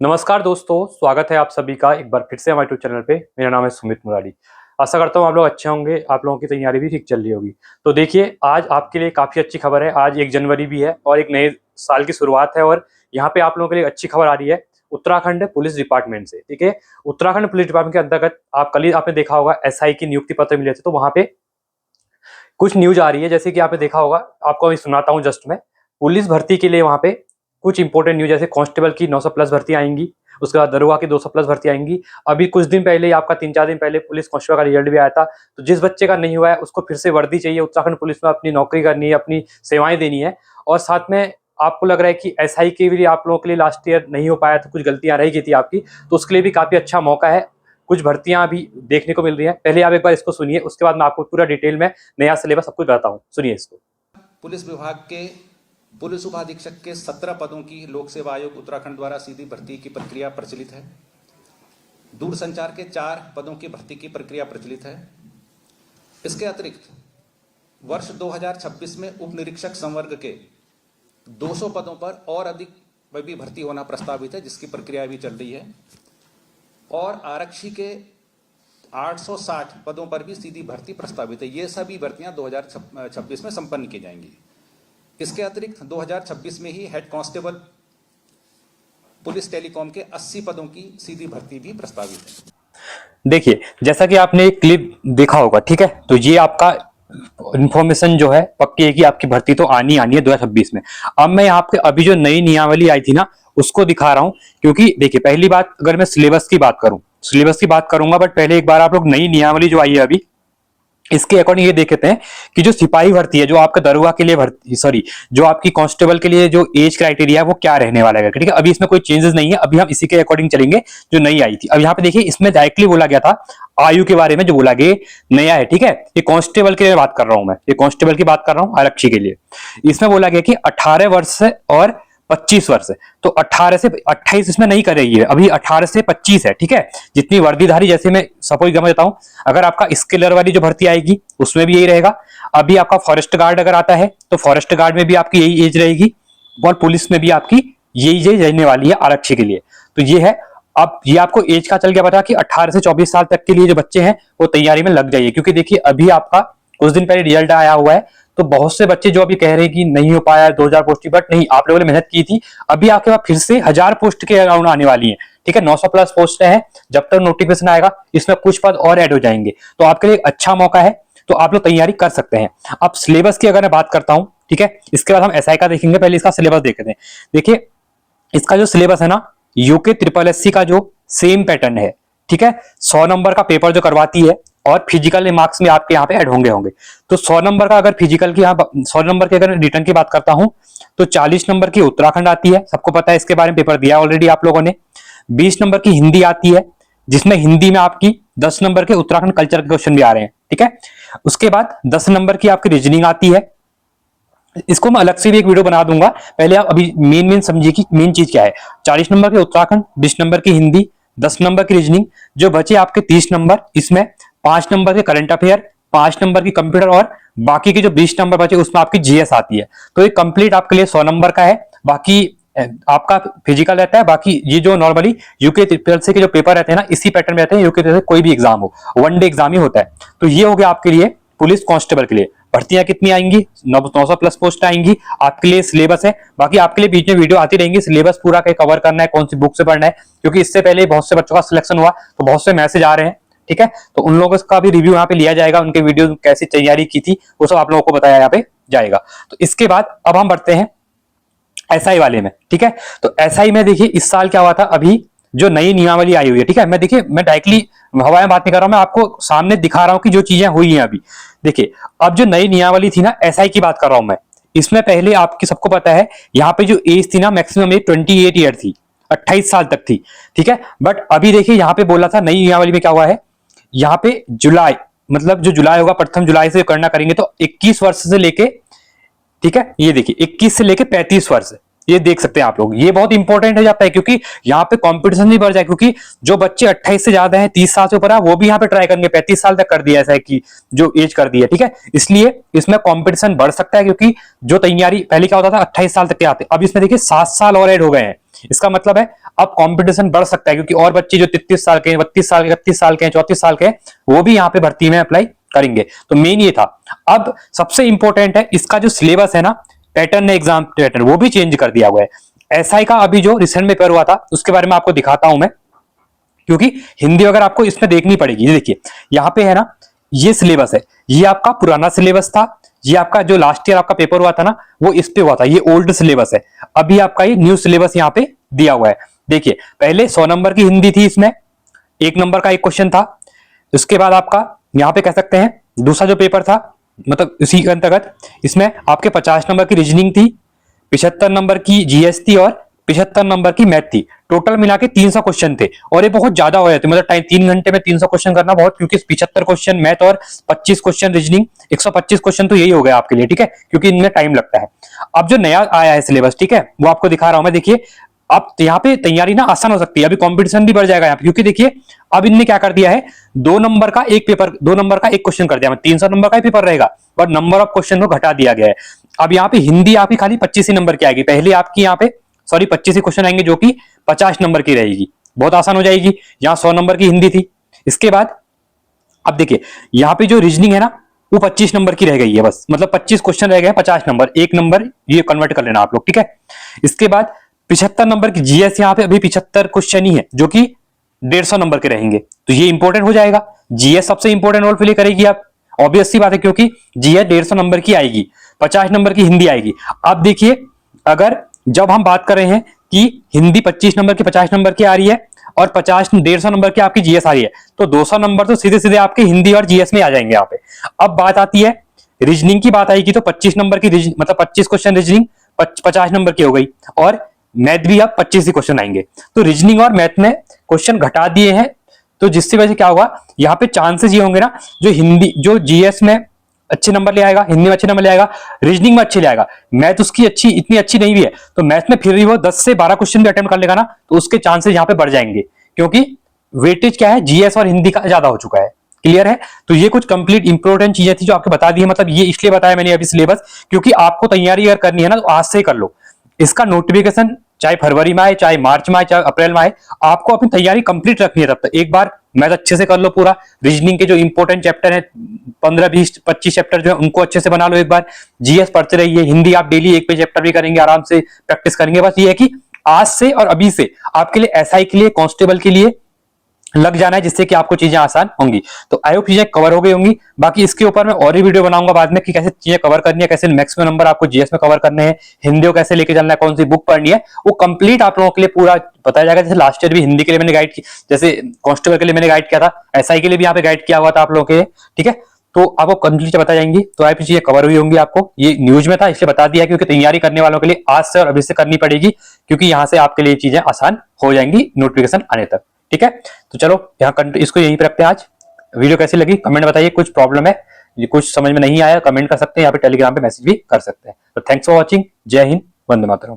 नमस्कार दोस्तों, स्वागत है आप सभी का एक बार फिर से हमारे यूट्यूब चैनल पे। मेरा नाम है सुमित मुरारी। आशा करता हूँ आप लोग अच्छे होंगे, आप लोगों की तैयारी भी ठीक चल रही होगी। तो देखिए, आज आपके लिए काफ़ी अच्छी खबर है। आज 1 जनवरी भी है और एक नए साल की शुरुआत है और यहाँ पे आप लोगों के लिए अच्छी खबर आ रही है उत्तराखंड पुलिस डिपार्टमेंट से। ठीक है, उत्तराखंड पुलिस डिपार्टमेंट के अंतर्गत आप कल ही आपने देखा होगा एसआई की नियुक्ति पत्र मिले थे, तो वहाँ पे कुछ न्यूज आ रही है। जैसे कि आपने देखा होगा, आपको अभी सुनाता हूँ जस्ट मैं। पुलिस भर्ती के लिए वहाँ पे कुछ इंपॉर्टेंट न्यूज, जैसे कांस्टेबल की 900 प्लस भर्ती आएंगी, उसके बाद दरोगा की 200 प्लस भर्ती आएंगी। अभी कुछ दिन पहले ही आपका 3-4 दिन पहले पुलिस कांस्टेबल का रिजल्ट भी आया था। तो जिस बच्चे का नहीं हुआ है उसको फिर से वर्दी चाहिए, उत्तराखंड पुलिस में अपनी नौकरी करनी है, अपनी सेवाएं देनी है। और साथ में आपको लग रहा है कि एसआई के लिए आप लोगों के लिए लास्ट ईयर नहीं हो पाया था, कुछ गलतियां रह गई थी आपकी, तो उसके लिए भी काफी अच्छा मौका है। कुछ भर्तियां अभी देखने को मिल रही हैं। पहले आप एक बार इसको सुनिए, उसके बाद मैं आपको पूरा डिटेल में नया सिलेबस सब कुछ बताता हूँ। सुनिए इसको। पुलिस विभाग के पुलिस उपाधीक्षक के 17 पदों की लोक सेवा आयोग उत्तराखंड द्वारा सीधी भर्ती की प्रक्रिया प्रचलित है। दूरसंचार के 4 पदों की भर्ती की प्रक्रिया प्रचलित है। इसके अतिरिक्त वर्ष 2026 में उप निरीक्षक संवर्ग के 200 पदों पर और अधिक भी भर्ती होना प्रस्तावित है, जिसकी प्रक्रिया भी चल रही है। और आरक्षी के 860 पदों पर भी सीधी भर्ती प्रस्तावित है। ये सभी भर्तियां 2026 में संपन्न की जाएंगी। इसके अतिरिक्त 2026 में ही हेड कांस्टेबल पुलिस टेलीकॉम के 80 पदों की सीधी भर्ती भी प्रस्तावित है। देखिए, जैसा कि आपने एक क्लिप देखा होगा, ठीक है, तो ये आपका इंफॉर्मेशन जो है पक्की है कि आपकी भर्ती तो आनी है 2026 में। अब मैं यहाँ पे अभी जो नई नियमावली आई थी ना, उसको दिखा रहा हूँ। क्योंकि देखिए, पहली बात, अगर मैं सिलेबस की बात करूंगा, बट पहले एक बार आप लोग नई नियमावली जो आई है अभी, इसके अकॉर्डिंग ये देखते हैं कि जो सिपाही भर्ती है, जो आपका दरोगा के लिए भर्ती, सॉरी, जो आपकी कांस्टेबल के लिए जो एज क्राइटेरिया है वो क्या रहने वाला है। ठीक है, अभी इसमें कोई चेंजेस नहीं है, अभी हम इसी के अकॉर्डिंग चलेंगे जो नई आई थी। अब यहाँ पे देखिए, इसमें डायरेक्टली बोला गया था आयु के बारे में, जो बोला गया नया है। ठीक है, ये कांस्टेबल के लिए बात कर रहा हूं मैं, ये कांस्टेबल की बात कर रहा हूं, आरक्षी के लिए। इसमें बोला गया कि 18 वर्ष और 25 वर्ष, तो 18 से 28 इसमें नहीं करेगी, अभी 18 से 25 है। ठीक है, जितनी वर्दीधारी, जैसे मैं सपोज समझ देता हूं, अगर आपका स्किलर वाली जो भर्ती आएगी उसमें भी यही रहेगा। अभी आपका फॉरेस्ट गार्ड अगर आता है तो फॉरेस्ट गार्ड में भी आपकी यही एज रहेगी, और पुलिस में भी आपकी यही एज रहने वाली है आरक्षी के लिए। तो ये है। अब ये आपको एज का चल गया पता कि 18 से 24 साल तक के लिए जो बच्चे हैं वो तैयारी में लग जाइए। क्योंकि देखिए, अभी आपका कुछ दिन पहले रिजल्ट आया हुआ है, तो बहुत से बच्चे जो अभी कह रहे हैं कि नहीं हो पाया 2000 पोस्ट की, बट नहीं, आप लोगों ने मेहनत की थी। अभी आपके पास फिर से 1000 पोस्ट के अराउंड आने वाली है। ठीक है, 900 प्लस पोस्ट है। जब तक नोटिफिकेशन आएगा इसमें कुछ पद और ऐड हो जाएंगे, तो आपके लिए अच्छा मौका है, तो आप लोग तैयारी कर सकते हैं। अब सिलेबस की अगर मैं बात करता हूं, ठीक है, इसके बाद हम एसआई का देखेंगे, पहले इसका सिलेबस देखते हैं। देखिए, इसका जो सिलेबस है ना, यूके ट्रिपल एससी का जो सेम पैटर्न है। ठीक है, 100 नंबर का पेपर जो करवाती है, और फिजिकल मार्क्स में आपके यहाँ पे ऐड होंगे। तो 100 नंबर का अगर फिजिकल की, यहाँ 100 नंबर के अगर रिटर्न की बात करता हूं, तो 40 नंबर की उत्तराखंड आती है, सबको पता है, इसके बारे में पेपर दिया ऑलरेडी आप लोगों ने। 20 नंबर की हिंदी आती है, जिसमें हिंदी में आपकी 10 नंबर के उत्तराखंड कल्चर के क्वेश्चन भी आ रहे हैं। ठीक है, उसके बाद 10 नंबर की आपकी रीजनिंग आती है। इसको मैं अलग से भी एक वीडियो बना दूंगा, पहले आप अभी मेन समझिए कि मेन चीज क्या है। 40 नंबर के उत्तराखंड, 20 नंबर की हिंदी, 10 नंबर की रीजनिंग, जो बचे आपके 30 नंबर, इसमें 5 नंबर के करंट अफेयर, 5 नंबर की कंप्यूटर, और बाकी के जो 20 नंबर बचे उसमें आपकी जीएस आती है। तो ये कंप्लीट आपके लिए 100 नंबर का है। बाकी आपका फिजिकल रहता है। बाकी ये जो नॉर्मली यूके ट्रिपल से के जो पेपर रहते हैं ना, इसी पैटर्न में रहते हैं। यूके से कोई भी एग्जाम हो, 1 डे एग्जाम ही होता है। तो ये हो गया आपके लिए पुलिस कांस्टेबल के लिए। भर्तियां कितनी आएंगी? 900 प्लस पोस्ट आएंगी। आपके लिए सिलेबस है, बाकी आपके लिए बीच में वीडियो आती रहेंगी। सिलेबस पूरा कवर करना है, कौन सी बुक से पढ़ना है, क्योंकि इससे पहले बहुत से बच्चों का सिलेक्शन हुआ, तो बहुत से मैसेज आ रहे हैं। ठीक है, तो उन लोगों का भी रिव्यू यहाँ पे लिया जाएगा, उनके वीडियो कैसी तैयारी की थी वो सब आप लोगों को बताया यहाँ पे जाएगा। तो इसके बाद अब हम बढ़ते हैं एसआई वाले में। ठीक है, तो एसआई में देखिए, इस साल क्या हुआ था, अभी जो नई नियमावली आई हुई है। ठीक है, मैं देखिए, मैं डायरेक्टली हवा में बात नहीं कर रहा हूं, मैं आपको सामने दिखा रहा हूं कि जो चीजें हुई हैं अभी। देखिए, अब जो नई नियमावली थी ना, एसआई की बात कर रहा हूं मैं। इसमें पहले आपकी सबको पता है, यहाँ पे जो एज थी ना, मैक्सिमम एज 28 ईयर थी, 28 साल तक थी। ठीक है, बट अभी देखिए, यहाँ पे बोला था नई नियमावली में क्या हुआ है, यहाँ पे जुलाई, मतलब जो जुलाई होगा, प्रथम जुलाई से करना करेंगे, तो 21 वर्ष से लेके, ठीक है, ये देखिए 21 से लेके 35 वर्ष, ये देख सकते हैं आप लोग। ये बहुत इंपॉर्टेंट हो जाता है, क्योंकि यहाँ पे कंपटीशन भी बढ़ जाए, क्योंकि जो बच्चे 28 से ज्यादा हैं, 30 साल से ऊपर है, वो भी यहाँ पे ट्राई करेंगे। 35 साल तक कर दिया ऐसा है कि जो एज कर दी है। ठीक है, इसलिए इसमें कंपटीशन बढ़ सकता है, क्योंकि जो तैयारी पहले क्या होता था 28 साल तक के आते, अब इसमें देखिए 7 साल और ऐड हो गए हैं। इसका मतलब है अब कंपटीशन बढ़ सकता है, क्योंकि और बच्चे जो 33 साल के, 32 साल के, 31 साल के, 34 साल के, वो भी यहाँ पे भर्ती में अप्लाई करेंगे। तो मेन ये था। अब सबसे इंपॉर्टेंट है इसका जो सिलेबस है ना, पैटर्न है, एग्जाम पैटर्न, वो भी चेंज कर दिया हुआ है। एसआई का अभी जो रिसेंट में पेपर हुआ था उसके बारे में आपको दिखाता हूं मैं, क्योंकि हिंदी अगर आपको इसमें देखनी पड़ेगी। ये देखिए यहाँ पे है ना, ये सिलेबस है, ये आपका पुराना सिलेबस था, ये आपका जो लास्ट ईयर आपका पेपर हुआ था ना वो इस पे हुआ था, ये ओल्ड सिलेबस है। अभी आपका ये न्यू सिलेबस यहाँ पे दिया हुआ है। देखिए पहले 100 नंबर की हिंदी थी, इसमें 1 नंबर का एक क्वेश्चन था। उसके बाद आपका यहाँ पे कह सकते हैं दूसरा जो पेपर था, मतलब इसी के अंतर्गत इसमें आपके 50 नंबर की रीजनिंग थी, 75 नंबर की जीएस थी और 75 नंबर की मैथ थी। टोटल मिला के 300 क्वेश्चन थे, और ये बहुत ज्यादा हो जाते, मतलब टाइम 3 घंटे में 300 क्वेश्चन करना बहुत, क्योंकि 75 क्वेश्चन मैथ और 25 क्वेश्चन रीजनिंग, 125 क्वेश्चन तो यही हो गया आपके लिए, ठीक है, क्योंकि इनमें टाइम लगता है। अब जो नया आया है सिलेबस, ठीक है, वो आपको दिखा रहा हूं मैं। देखिए अब यहाँ पे तैयारी ना आसान हो सकती है, अभी कंपटीशन भी बढ़ जाएगा यहाँ पे, क्योंकि देखिए अब इनने क्या कर दिया है, 2 नंबर का एक पेपर, 2 नंबर का एक क्वेश्चन कर दिया, 300 नंबर का ही पेपर रहेगा, और नंबर ऑफ क्वेश्चन को घटा दिया गया है। अब यहाँ पे हिंदी आपकी खाली 25 ही नंबर की आएगी, पहले आपकी यहाँ पे 25 ही क्वेश्चन आएंगे, जो कि 50 नंबर की रहेगी, बहुत आसान हो जाएगी। यहाँ 100 नंबर की हिंदी थी। इसके बाद अब देखिए यहाँ पे जो रीजनिंग है ना वो 25 नंबर की रह गई है, बस मतलब 25 क्वेश्चन रह गए हैं, 50 नंबर, एक नंबर ये कन्वर्ट कर लेना आप लोग, ठीक है। इसके बाद 75 नंबर की जीएस, यहाँ पे अभी 75 क्वेश्चन ही है, जो कि 150 नंबर के रहेंगे, तो ये इंपॉर्टेंट हो जाएगा। जीएस सबसे इंपॉर्टेंट रोल प्ले करेगी, आप ऑब्वियस सी बात है, क्योंकि जीएस 150 नंबर की आएगी, 50 नंबर की हिंदी आएगी। अब देखिए अगर जब हम बात कर रहे हैं कि हिंदी 25 नंबर की, 50 नंबर की आ रही है, और 150 नंबर की आपकी जीएस आ रही है, तो 200 नंबर तो सीधे सीधे आपके हिंदी और जीएस में आ जाएंगे यहाँ पे। अब बात आती है रीजनिंग की, बात आएगी तो 25 नंबर की मतलब 25 क्वेश्चन रीजनिंग 50 नंबर की हो गई, और मैथ भी अब 25 ही क्वेश्चन आएंगे। तो रीजनिंग और मैथ में क्वेश्चन घटा दिए हैं, तो जिसकी वजह से क्या होगा, यहाँ पे चांसेस ये होंगे ना, जो हिंदी, जो जीएस में अच्छे नंबर ले आएगा, हिंदी में अच्छे नंबर ले आएगा, रीजनिंग में अच्छे ले आएगा, मैथ उसकी अच्छी इतनी अच्छी नहीं भी है, तो मैथ में फिर भी वो 10 से 12 क्वेश्चन भी अटेम्प्ट कर लेगा ना, तो उसके चांसेस यहाँ पे बढ़ जाएंगे, क्योंकि वेटेज क्या है, जीएस और हिंदी का ज्यादा हो चुका है। क्लियर है। तो ये कुछ कंप्लीट इंपॉर्टेंट चीजें थी जो आपको बता दी है, मतलब ये इसलिए बताया मैंने अभी सिलेबस, क्योंकि आपको तैयारी अगर करनी है ना तो आज से ही कर लो। इसका नोटिफिकेशन चाहे फरवरी में आए, चाहे मार्च में आए, चाहे अप्रैल में आए, आपको अपनी तैयारी कंप्लीट रखनी है। तब तक एक बार मैथ अच्छे से कर लो पूरा, रीजनिंग के जो इंपॉर्टेंट चैप्टर है 15, 20, 25 चैप्टर जो है उनको अच्छे से बना लो एक बार, जीएस पढ़ते रहिए, हिंदी आप डेली एक पे चैप्टर भी करेंगे, आराम से प्रैक्टिस करेंगे। बस ये है कि आज से और अभी से आपके लिए एसआई के लिए, कांस्टेबल के लिए लग जाना है, जिससे कि आपको चीजें आसान होंगी। तो आई होप चीजें कवर हो गई होंगी। बाकी इसके ऊपर मैं और ही वीडियो बनाऊंगा बाद में कि कैसे चीजें कवर करनी है, कैसे मैक्सिमम नंबर आपको जीएस में कवर करने हैं, हिंदी को कैसे लेके चलना है, कौन सी बुक पढ़नी है, वो कंप्लीट आप लोगों के लिए पूरा बताया जाएगा। जैसे लास्ट ईयर भी हिंदी के लिए मैंने गाइड की, जैसे कांस्टेबल के लिए मैंने गाइड किया था, एसआई के लिए भी यहाँ पे गाइड किया हुआ था आप लोगों के, ठीक है। तो आपको कंप्लीट बताई जाएंगी, तो आप चीजें कवर हुई होंगी। आपको ये न्यूज में था इसलिए बता दिया, क्योंकि तैयारी करने वालों के लिए आज से और अभी से करनी पड़ेगी, क्योंकि यहाँ से आपके लिए चीजें आसान हो जाएंगी नोटिफिकेशन आने तक, ठीक है। तो चलो यहाँ इसको यहीं पे रखते हैं। आज वीडियो कैसी लगी कमेंट बताइए, कुछ प्रॉब्लम है, कुछ समझ में नहीं आया कमेंट कर सकते हैं, यहाँ पे टेलीग्राम पे मैसेज भी कर सकते हैं। तो थैंक्स फॉर वॉचिंग, जय हिंद, वंदे मातरम।